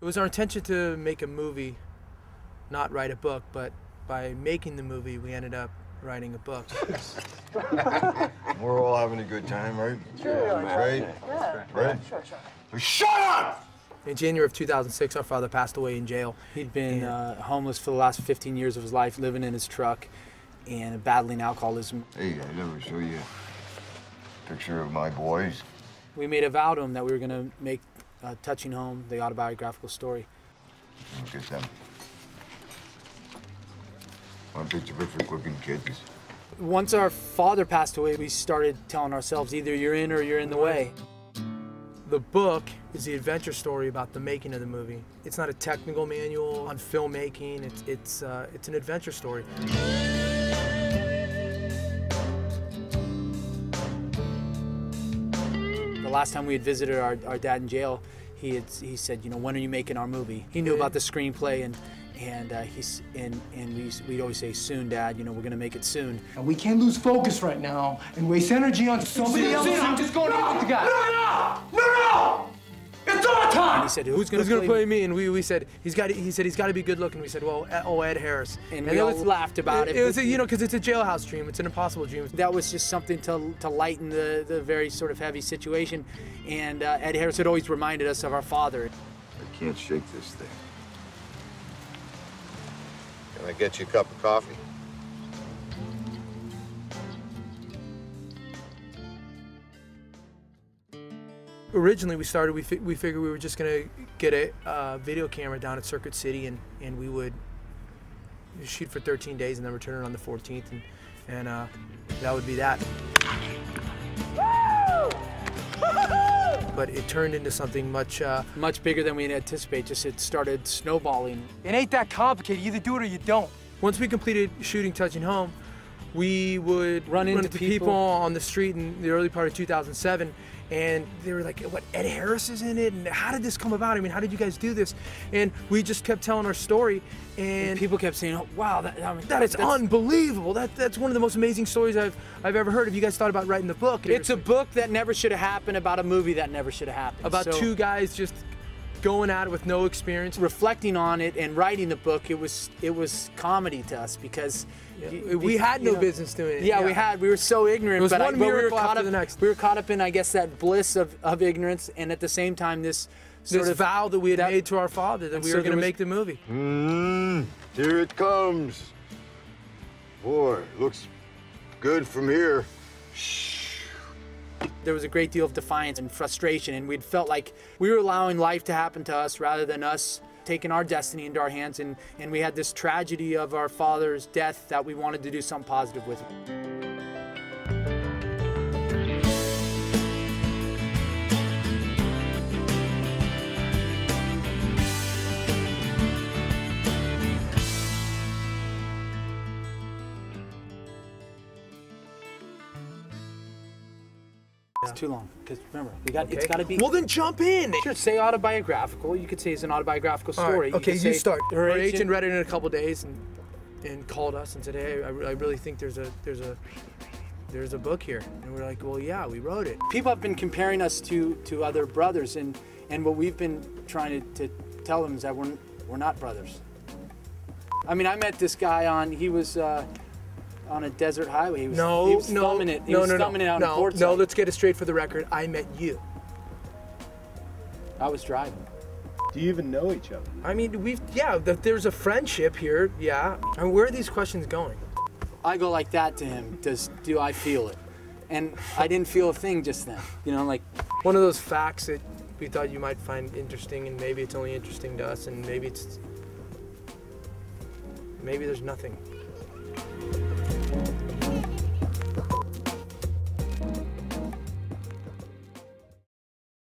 It was our intention to make a movie, not write a book, but by making the movie, we ended up writing a book. We're all having a good time, right? Sure. Right? Yeah. Right? Sure. Shut up! In January of 2006, our father passed away in jail. He'd been homeless for the last 15 years of his life, living in his truck and battling alcoholism. Hey, I never show you a picture of my boys. We made a vow to him that we were going to make Touching Home the autobiographical story. Look at them. Aren't they terrific looking kids? Once our father passed away, we started telling ourselves either you're in or you're in the way. The book is the adventure story about the making of the movie. It's not a technical manual on filmmaking. It's an adventure story. The last time we had visited our dad in jail, he said, you know, when are you making our movie? He knew about the screenplay, and we'd always say, soon, Dad. You know, we're gonna make it soon. And we can't lose focus right now and waste energy on somebody else. I'm just going to get the guy. No! It's our time. And he said, who's gonna play me? And we said he said he's got to be good looking. We said, well, Ed Harris. And we all laughed about it. It was, you know, because it's a jailhouse dream. It's an impossible dream. That was just something to lighten the very sort of heavy situation. And Ed Harris had always reminded us of our father. I can't shake this thing. Can I get you a cup of coffee? Originally, we figured we were just gonna get a video camera down at Circuit City, and we would shoot for 13 days and then return it on the 14th, and that would be that. But it turned into something much bigger than we had anticipated. Just it started snowballing. It ain't that complicated. You either do it or you don't. Once we completed shooting Touching Home, we would run into people on the street in the early part of 2007, and they were like, what, Ed Harris is in it? And how did this come about? I mean, how did you guys do this? And we just kept telling our story, and people kept saying, oh, wow, that's unbelievable. That's one of the most amazing stories I've ever heard. Have you guys thought about writing the book? It's a book that never should have happened, about a movie that never should have happened. About two guys just going at it with no experience. Reflecting on it and writing the book, it was comedy to us, because we had no business doing it. Yeah, we were so ignorant. It was but one miracle after the next. We were caught up in, I guess, that bliss of ignorance, and at the same time, this vow that we had made to our father that we were going to make the movie. Here it comes. Boy, looks good from here. There was a great deal of defiance and frustration, and we'd felt like we were allowing life to happen to us rather than us taking our destiny into our hands, and we had this tragedy of our father's death that we wanted to do something positive with. It's too long, because remember, it's got to be. Well, then jump in. Sure, say autobiographical. You could say it's an autobiographical story. Right. Okay, you start. Her agent read it in a couple days and called us and said, hey, I really think there's a book here. And we're like, well, yeah, we wrote it. People have been comparing us to other brothers, and what we've been trying to tell them is that we're not brothers. I mean, I met this guy he was on a desert highway. He was thumbing it. He was thumbing it out in Port Side. No, let's get it straight for the record. I met you. I was driving. Do you even know each other? I mean, there's a friendship here, yeah. I mean, where are these questions going? I go like that to him. Do I feel it? And I didn't feel a thing just then. You know, like one of those facts that we thought you might find interesting, and maybe it's only interesting to us, and maybe there's nothing.